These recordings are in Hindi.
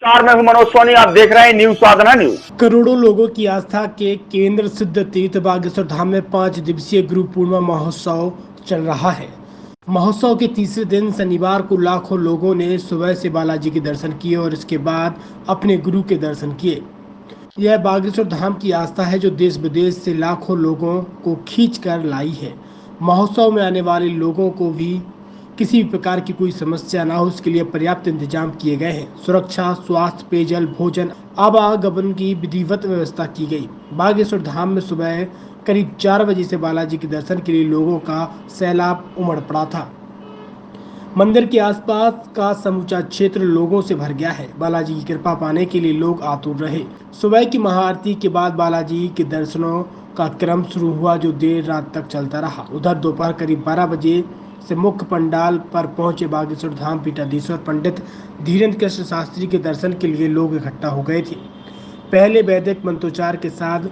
नमस्कार, मैं हूं मनोज सोनी। आप देख रहे हैं न्यूज साधना न्यूज। करोड़ों लोगों की आस्था के केंद्र सिद्ध तीर्थ बागेश्वर धाम में 5 दिवसीय गुरु पूर्णिमा महोत्सव चल रहा है। महोत्सव के तीसरे दिन शनिवार को लाखों लोगों ने सुबह से बालाजी के दर्शन किए और इसके बाद अपने गुरु के दर्शन किए। यह बागेश्वर धाम की आस्था है जो देश विदेश से लाखों लोगों को खींच कर लाई है। महोत्सव में आने वाले लोगों को भी किसी भी प्रकार की कोई समस्या ना हो, इसके लिए पर्याप्त इंतजाम किए गए हैं। सुरक्षा, स्वास्थ्य, पेयजल, भोजन, आवागमन की विधिवत व्यवस्था की गई। बागेश्वर धाम में सुबह करीब 4 बजे से बालाजी के दर्शन के लिए लोगों का सैलाब उमड़ पड़ा था। मंदिर के आसपास का समूचा क्षेत्र लोगों से भर गया है। बालाजी की कृपा पाने के लिए लोग आतुर रहे। सुबह की महाआरती के बाद बालाजी के दर्शनों का क्रम शुरू हुआ जो देर रात तक चलता रहा। उधर दोपहर करीब 12 बजे से मुख्य पंडाल पर पहुंचे बागेश्वर धाम पीठाधीश्वर पंडित धीरेन्द्र कृष्ण शास्त्री के दर्शन के लिए लोग इकट्ठा हो गए थे। पहले वैदिक मंत्रोच्चार के साथ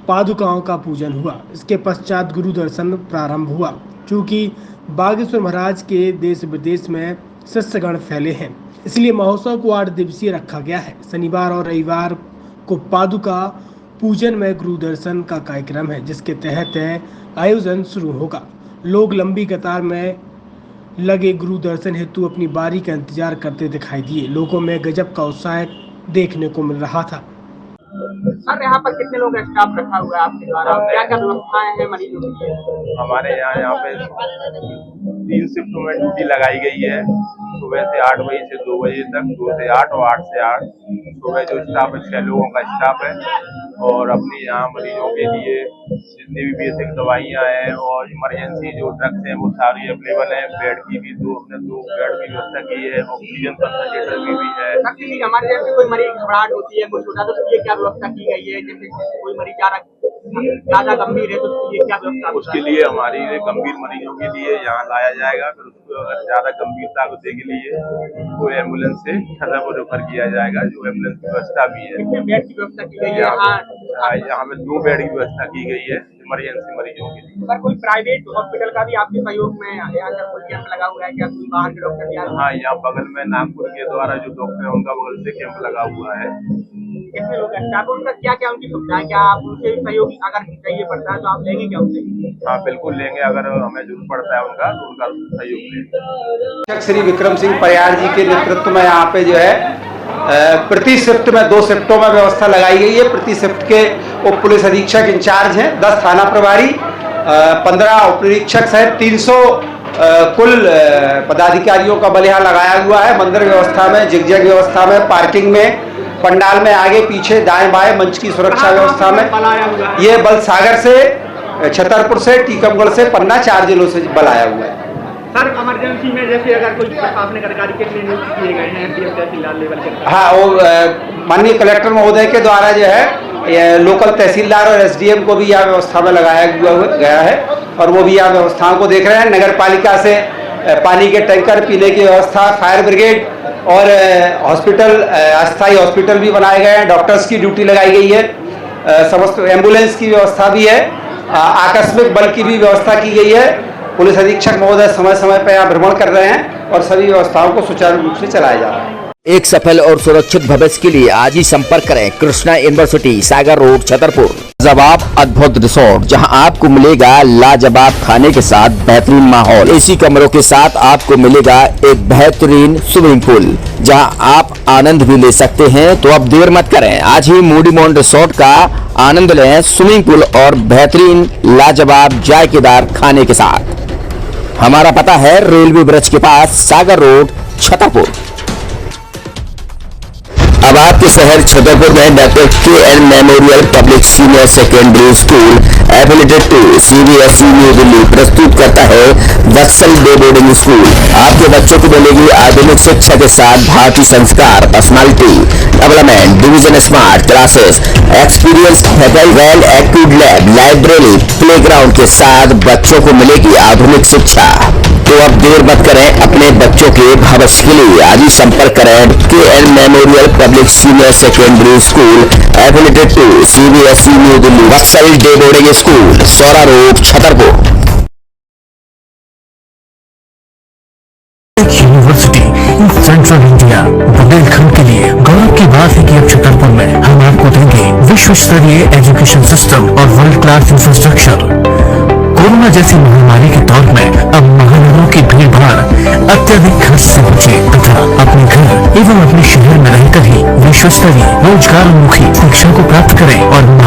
पादुकाओं का पूजन हुआ। इसके पश्चात गुरु दर्शन प्रारंभ हुआ। चूँकि बागेश्वर महाराज के देश विदेश में शिष्यगण फैले हैं, इसलिए महोत्सव को 8 दिवसीय रखा गया है। शनिवार और रविवार को पादुका पूजन में गुरु दर्शन का कार्यक्रम है, जिसके तहत आयोजन शुरू होगा। लोग लंबी कतार में लगे गुरु दर्शन हेतु अपनी बारी का इंतजार करते दिखाई दिए। लोगों में गजब का उत्साह देखने को मिल रहा था। सर, यहाँ पर कितने लोग स्टाफ रखा हुआ है आपके द्वारा? क्या क्या व्यवस्थाएं हैं मरीजों के लिए? हमारे यहाँ पे 3 शिफ्ट में ड्यूटी लगाई गई है। सुबह से 8 बजे से 2 बजे तक, 2 से 8 और 8 से 8। सुबह जो स्टाफ है 6 लोगों का स्टाफ है और अपनी यहाँ मरीजों के लिए जितनी भी बेसिक दवाइयाँ हैं और इमरजेंसी जो ड्रग्स हैं वो सारी अवेलेबल हैं। बेड की भी 2 बेड की व्यवस्था की है, ऑक्सीजन कंसंट्रेटर की भी है। किसी हमारे जैसे कोई मरीज घबराहट होती है, कुछ होता है तो उसके लिए क्या व्यवस्था की गई है? जैसे कोई मरीज ज्यादा गंभीर है तो उसके लिए क्या व्यवस्था? उसके लिए हमारी गंभीर मरीजों के लिए यहाँ लाया जाएगा। फिर उसको अगर ज्यादा गंभीरता होने के लिए तो एम्बुलेंस से छतरपुर रेफर किया जाएगा, जो एम्बुलेंस की व्यवस्था भी है। कितने बेड की व्यवस्था की गई है? यहाँ पे 2 बेड की व्यवस्था की गई है इमरजेंसी मरीजों के लिए। सर, कोई प्राइवेट हॉस्पिटल का भी आपके सहयोग में यहाँ कोई कैंप लगा हुआ है क्या? कोई बाहर के डॉक्टर? हाँ, यहाँ बगल में नागपुर के द्वारा जो डॉक्टर है उनका बगल से कैंप लगा हुआ है। कितने लोग स्टाफ? उनका क्या क्या उनकी सुविधाएं, क्या आप उनसे सहयोग अगर चाहिए पड़ता है तो आप लेंगे क्या उनसे? हाँ, बिल्कुल लेंगे। अगर हमें जरूरत पड़ता है उनका तो उनका सहयोग लेंगे। श्री विक्रम सिंह परियार जी के नेतृत्व में यहाँ पे जो है प्रति शिफ्ट में 2 शिफ्टों में व्यवस्था लगाई गई है। प्रति शिफ्ट के उप पुलिस अधीक्षक इंचार्ज हैं, 10 थाना प्रभारी, 15 उप निरीक्षक सहित 300 कुल पदाधिकारियों का बल यहाँ लगाया हुआ है। मंदिर व्यवस्था में, जिगजैग व्यवस्था में, पार्किंग में, पंडाल में आगे पीछे दाएं बाएं, मंच की सुरक्षा व्यवस्था में। ये बल सागर से, छतरपुर से, टीकमगढ़ से, पन्ना 4 जिलों से बल आया हुआ है। सर, इमरजेंसी में जैसे अगर कोई प्रशासनिक अधिकारी के लिए नियुक्त किए गए हैं एमडीएम तहसीलदार लेवल के? हाँ, वो माननीय कलेक्टर महोदय के द्वारा जो है लोकल तहसीलदार और एसडीएम को भी यह व्यवस्था में लगाया गया है और वो भी यह व्यवस्थाओं को देख रहे हैं। नगर पालिका से पानी के टैंकर, पीने की व्यवस्था, फायर ब्रिगेड और हॉस्पिटल, अस्थायी हॉस्पिटल भी बनाए गए हैं। डॉक्टर्स की ड्यूटी लगाई गई है, समस्त एम्बुलेंस की व्यवस्था भी है, आकस्मिक बल की भी व्यवस्था की गई है। पुलिस अधीक्षक महोदय समय समय पर यहाँ भ्रमण कर रहे हैं और सभी व्यवस्थाओं को सुचारू रूप से चलाया जा रहा है। एक सफल और सुरक्षित भविष्य के लिए आज ही संपर्क करें कृष्णा यूनिवर्सिटी, सागर रोड, छतरपुर। जवाब अद्भुत रिसोर्ट, जहां आपको मिलेगा लाजवाब खाने के साथ बेहतरीन माहौल, एसी कमरों के साथ आपको मिलेगा एक बेहतरीन स्विमिंग पूल, जहां आप आनंद भी ले सकते हैं। तो अब देर मत करें, आज ही मूडीमोन रिसोर्ट का आनंद लें, स्विमिंग पूल और बेहतरीन लाजवाब जायकेदार खाने के साथ। हमारा पता है रेलवे ब्रिज के पास, सागर रोड, छतरपुर। अब आपके शहर छतरपुर में doctor K N. Memorial public senior secondary school affiliated to CBSE new Delhi प्रस्तुत करता है वत्सल डे बोर्डिंग स्कूल। आपके बच्चों को मिलेगी आधुनिक शिक्षा के साथ भारतीय संस्कार, personality development, division smart classes, experience faculty, well active lab, library, playground के साथ बच्चों को मिलेगी आधुनिक शिक्षा। तो अब देर मत करें, अपने बच्चों के भविष्य के लिए आज ही संपर्क करें K N. Memorial public senior secondary school affiliated to CBSE new Delhi, Vatsal day boarding school, Saura road, Chhatarpur. University in central India Bundelkhand के लिए गौरव की छोटापुर में हम आपको देंगे विश्व स्तरीय एजुकेशन सिस्टम और वर्ल्ड क्लास इंफ्रास्ट्रक्चर। कोरोना जैसी महामारी के दौर में अब महानगरों की भीड़ भाड़ अत्यधिक खर्च से बचे तथा अपने घर एवं अपने शहर में रहकर ही विश्व स्तरीय रोजगार उन्मुखी शिक्षा को प्राप्त करें और